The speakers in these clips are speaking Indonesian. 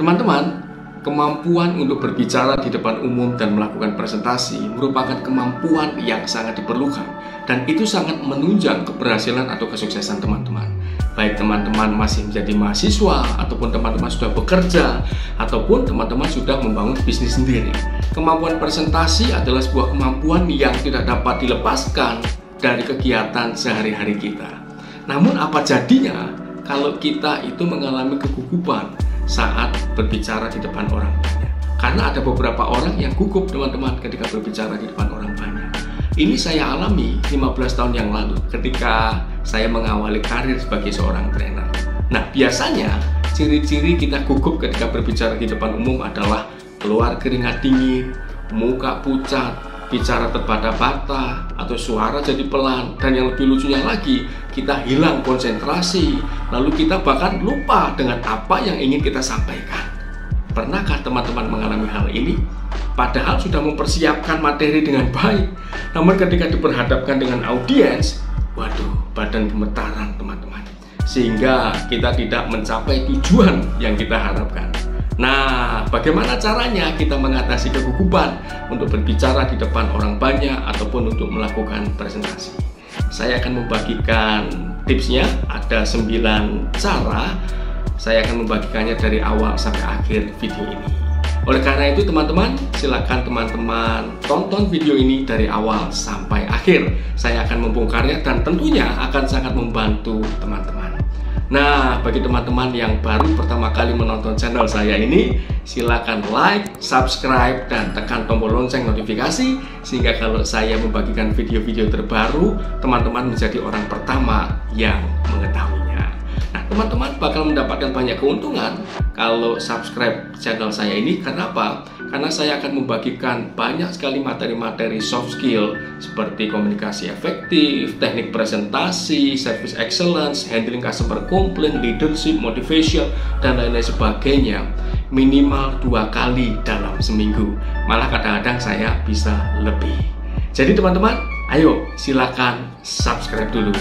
Teman-teman, kemampuan untuk berbicara di depan umum dan melakukan presentasi merupakan kemampuan yang sangat diperlukan, dan itu sangat menunjang keberhasilan atau kesuksesan teman-teman. Baik teman-teman masih menjadi mahasiswa, ataupun teman-teman sudah bekerja, ataupun teman-teman sudah membangun bisnis sendiri. Kemampuan presentasi adalah sebuah kemampuan yang tidak dapat dilepaskan dari kegiatan sehari-hari kita. Namun apa jadinya kalau kita itu mengalami kegugupan saat berbicara di depan orang banyak? Karena ada beberapa orang yang gugup teman-teman ketika berbicara di depan orang banyak. Ini saya alami 15 tahun yang lalu ketika saya mengawali karir sebagai seorang trainer. Nah, biasanya ciri-ciri kita gugup ketika berbicara di depan umum adalah keluar keringat dingin, muka pucat, bicara terbata-bata, atau suara jadi pelan, dan yang lebih lucunya lagi, kita hilang konsentrasi, lalu kita bahkan lupa dengan apa yang ingin kita sampaikan. Pernahkah teman-teman mengalami hal ini? Padahal sudah mempersiapkan materi dengan baik, namun ketika diperhadapkan dengan audiens, waduh, badan gemetaran teman-teman, sehingga kita tidak mencapai tujuan yang kita harapkan. Nah, bagaimana caranya kita mengatasi kegugupan untuk berbicara di depan orang banyak ataupun untuk melakukan presentasi? Saya akan membagikan tipsnya, ada 9 cara. Saya akan membagikannya dari awal sampai akhir video ini. Oleh karena itu teman-teman, silakan teman-teman tonton video ini dari awal sampai akhir. Saya akan membongkarnya dan tentunya akan sangat membantu teman-teman. Nah, bagi teman-teman yang baru pertama kali menonton channel saya ini, silakan like, subscribe, dan tekan tombol lonceng notifikasi, sehingga kalau saya membagikan video-video terbaru, teman-teman menjadi orang pertama yang mengetahuinya. Nah, teman-teman bakal mendapatkan banyak keuntungan kalau subscribe channel saya ini. Karena apa? Karena saya akan membagikan banyak sekali materi-materi soft skill seperti komunikasi efektif, teknik presentasi, service excellence, handling customer complaint, leadership, motivation, dan lain-lain sebagainya, minimal 2 kali dalam seminggu. Malah kadang-kadang saya bisa lebih. Jadi teman-teman, ayo silakan subscribe dulu.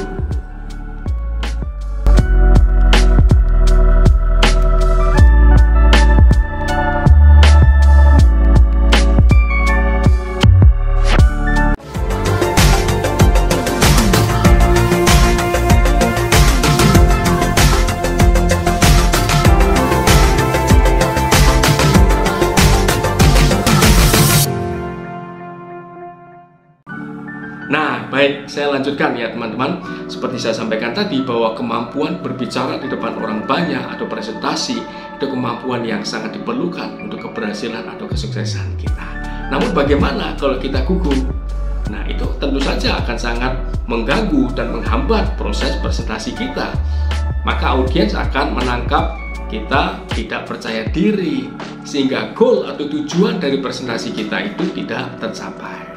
Nah, baik, saya lanjutkan ya teman-teman. Seperti saya sampaikan tadi bahwa kemampuan berbicara di depan orang banyak atau presentasi itu kemampuan yang sangat diperlukan untuk keberhasilan atau kesuksesan kita. Namun bagaimana kalau kita gugup? Nah, itu tentu saja akan sangat mengganggu dan menghambat proses presentasi kita. Maka audiens akan menangkap kita tidak percaya diri, sehingga goal atau tujuan dari presentasi kita itu tidak tercapai.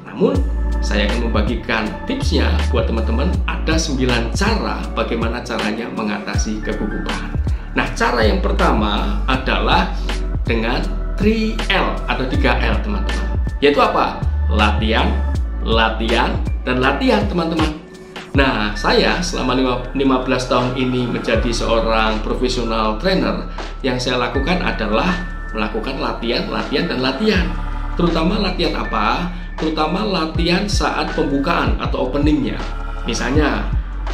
Namun saya akan membagikan tipsnya buat teman-teman. Ada 9 cara bagaimana caranya mengatasi kegugupan. Nah, cara yang pertama adalah dengan 3L atau 3L teman-teman. Yaitu apa? Latihan, latihan, dan latihan teman-teman. Nah, saya selama 15 tahun ini menjadi seorang profesional trainer, yang saya lakukan adalah melakukan latihan, latihan, dan latihan. Terutama latihan apa? Terutama latihan saat pembukaan atau openingnya. Misalnya,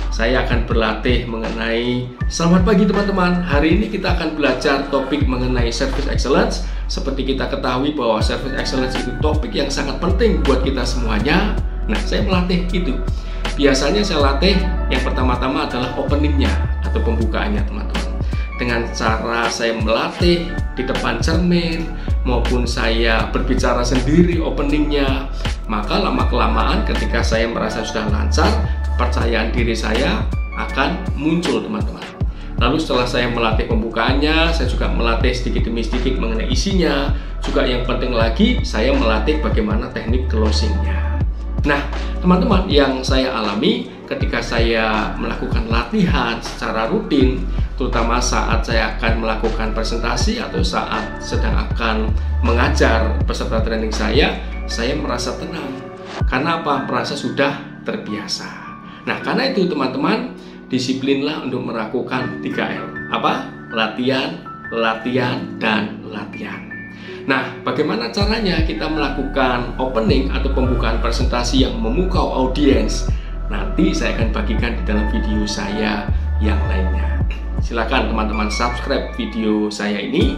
saya akan berlatih mengenai selamat pagi teman-teman. Hari ini kita akan belajar topik mengenai service excellence. Seperti kita ketahui bahwa service excellence itu topik yang sangat penting buat kita semuanya. Nah, saya melatih itu. Biasanya saya latih yang pertama-tama adalah openingnya atau pembukaannya teman-teman. Dengan cara saya melatih di depan cermin maupun saya berbicara sendiri openingnya, maka lama-kelamaan ketika saya merasa sudah lancar, kepercayaan diri saya akan muncul teman-teman. Lalu setelah saya melatih pembukaannya, saya juga melatih sedikit demi sedikit mengenai isinya. Juga yang penting lagi, saya melatih bagaimana teknik closingnya. Nah teman-teman, yang saya alami ketika saya melakukan latihan secara rutin, terutama saat saya akan melakukan presentasi atau saat sedang akan mengajar peserta training saya merasa tenang. Karena apa? Merasa sudah terbiasa. Nah, karena itu teman-teman, disiplinlah untuk melakukan 3L. Apa? Latihan, latihan, dan latihan. Nah, bagaimana caranya kita melakukan opening atau pembukaan presentasi yang memukau audiens? Nanti saya akan bagikan di dalam video saya yang lainnya. Silakan teman-teman subscribe video saya ini,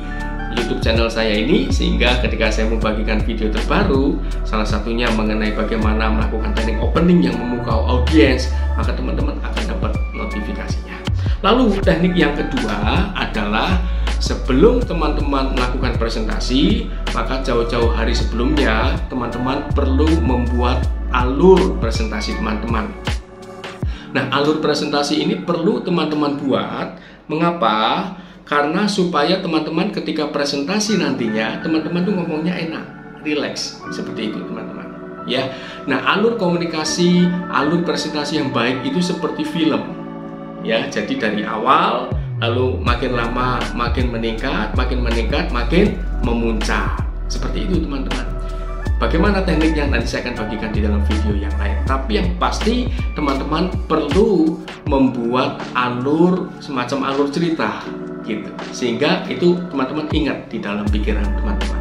YouTube channel saya ini, sehingga ketika saya membagikan video terbaru, salah satunya mengenai bagaimana melakukan teknik opening yang memukau audiens, maka teman-teman akan dapat notifikasinya. Lalu teknik yang kedua adalah sebelum teman-teman melakukan presentasi, maka jauh-jauh hari sebelumnya teman-teman perlu membuat alur presentasi teman-teman. Nah, alur presentasi ini perlu teman-teman buat. Mengapa? Karena supaya teman-teman ketika presentasi nantinya, teman-teman tuh ngomongnya enak, rileks, seperti itu teman-teman. Ya, nah alur komunikasi, alur presentasi yang baik itu seperti film. Ya, jadi dari awal, lalu makin lama makin meningkat, makin memuncak. Seperti itu teman-teman. Bagaimana tekniknya nanti saya akan bagikan di dalam video yang lain. Tapi yang pasti teman-teman perlu membuat alur, semacam alur cerita gitu, sehingga itu teman-teman ingat di dalam pikiran teman-teman.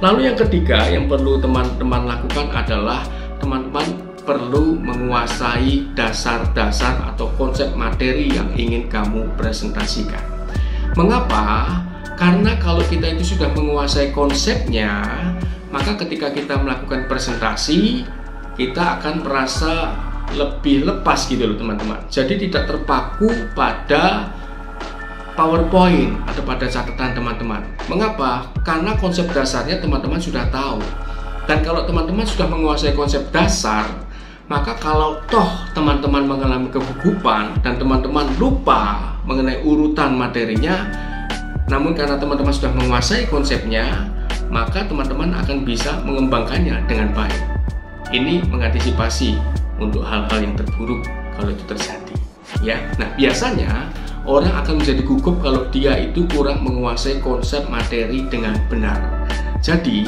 Lalu yang ketiga yang perlu teman-teman lakukan adalah teman-teman perlu menguasai dasar-dasar atau konsep materi yang ingin kamu presentasikan. Mengapa? Karena kalau kita itu sudah menguasai konsepnya, maka ketika kita melakukan presentasi, kita akan merasa lebih lepas gitu loh teman-teman. Jadi tidak terpaku pada PowerPoint atau pada catatan teman-teman. Mengapa? Karena konsep dasarnya teman-teman sudah tahu. Dan kalau teman-teman sudah menguasai konsep dasar, maka kalau toh teman-teman mengalami kegugupan dan teman-teman lupa mengenai urutan materinya, namun karena teman-teman sudah menguasai konsepnya, maka teman-teman akan bisa mengembangkannya dengan baik. Ini mengantisipasi untuk hal-hal yang terburuk kalau itu terjadi. Ya, nah biasanya orang akan menjadi gugup kalau dia itu kurang menguasai konsep materi dengan benar. Jadi,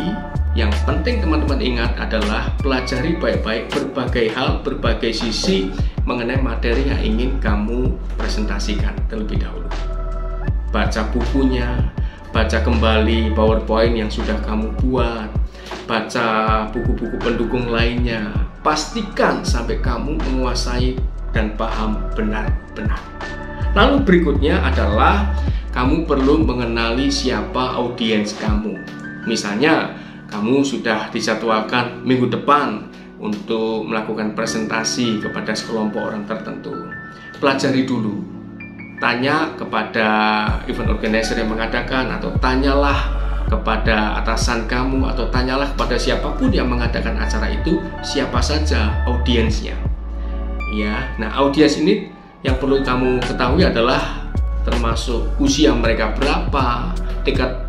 yang penting teman-teman ingat adalah pelajari baik-baik berbagai hal, berbagai sisi mengenai materi yang ingin kamu presentasikan terlebih dahulu. Baca bukunya, baca kembali PowerPoint yang sudah kamu buat, baca buku-buku pendukung lainnya. Pastikan sampai kamu menguasai dan paham benar-benar. Lalu berikutnya adalah kamu perlu mengenali siapa audiens kamu. Misalnya, kamu sudah dijadwalkan minggu depan untuk melakukan presentasi kepada sekelompok orang tertentu. Pelajari dulu. Tanya kepada event organizer yang mengadakan, atau tanyalah kepada atasan kamu, atau tanyalah kepada siapapun yang mengadakan acara itu, siapa saja audiensnya. Ya, nah audiens ini yang perlu kamu ketahui adalah termasuk usia mereka berapa,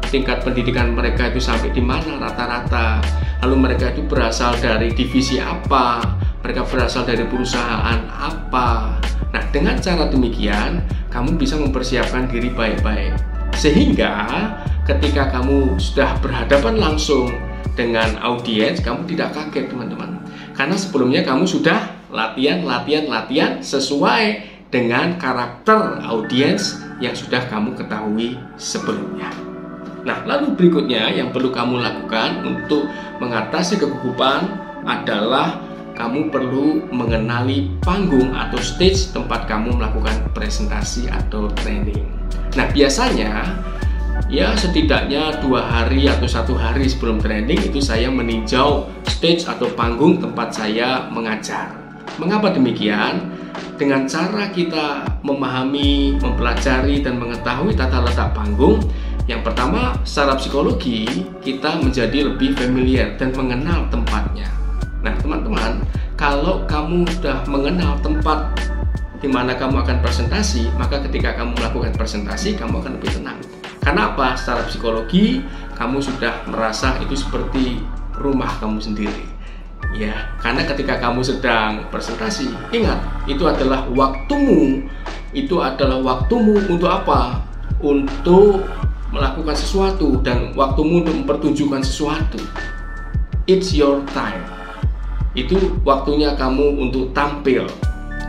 tingkat pendidikan mereka itu sampai di mana rata-rata, lalu mereka itu berasal dari divisi apa, mereka berasal dari perusahaan apa. Nah, dengan cara demikian kamu bisa mempersiapkan diri baik-baik, sehingga ketika kamu sudah berhadapan langsung dengan audiens, kamu tidak kaget teman-teman, karena sebelumnya kamu sudah latihan sesuai dengan karakter audiens yang sudah kamu ketahui sebelumnya. Nah, lalu berikutnya yang perlu kamu lakukan untuk mengatasi kegugupan adalah kamu perlu mengenali panggung atau stage tempat kamu melakukan presentasi atau training. Nah, biasanya ya setidaknya 2 hari atau 1 hari sebelum training itu saya meninjau stage atau panggung tempat saya mengajar. Mengapa demikian? Dengan cara kita memahami, mempelajari, dan mengetahui tata letak panggung, yang pertama secara psikologi kita menjadi lebih familiar dan mengenal tempatnya. Nah teman-teman, kalau kamu sudah mengenal tempat di mana kamu akan presentasi, maka ketika kamu melakukan presentasi kamu akan lebih tenang. Karena apa? Secara psikologi kamu sudah merasa itu seperti rumah kamu sendiri. Ya, karena ketika kamu sedang presentasi, ingat, itu adalah waktumu. Itu adalah waktumu untuk apa? Untuk melakukan sesuatu, dan waktumu untuk mempertunjukkan sesuatu. It's your time. Itu waktunya kamu untuk tampil,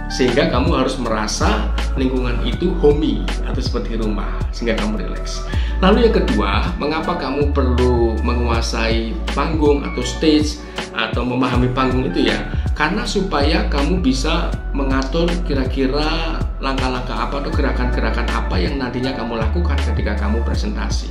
sehingga kamu harus merasa lingkungan itu homey atau seperti rumah, sehingga kamu rileks. Lalu yang kedua, mengapa kamu perlu menguasai panggung atau stage atau memahami panggung itu ya? Karena supaya kamu bisa mengatur kira-kira langkah-langkah apa atau gerakan-gerakan apa yang nantinya kamu lakukan ketika kamu presentasi.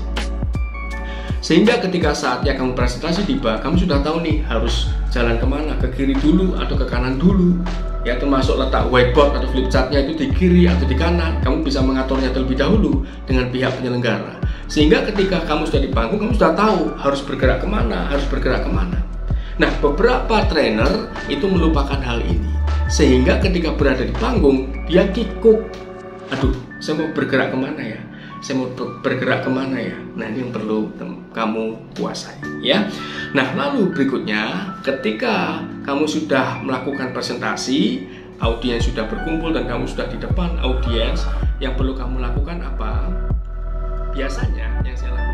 Sehingga ketika saatnya kamu presentasi tiba, kamu sudah tahu nih harus jalan kemana, ke kiri dulu atau ke kanan dulu. Ya, termasuk letak whiteboard atau flip chartnya itu di kiri atau di kanan. Kamu bisa mengaturnya terlebih dahulu dengan pihak penyelenggara. Sehingga ketika kamu sudah di panggung, kamu sudah tahu harus bergerak kemana, harus bergerak kemana. Nah, beberapa trainer itu melupakan hal ini. Sehingga ketika berada di panggung, dia kikuk. Aduh, saya mau bergerak kemana ya? Saya mau bergerak kemana ya? Nah, ini yang perlu kamu kuasai ya. Nah, lalu berikutnya, ketika kamu sudah melakukan presentasi, audiens sudah berkumpul dan kamu sudah di depan audiens, yang perlu kamu lakukan apa? Biasanya yang saya lakukan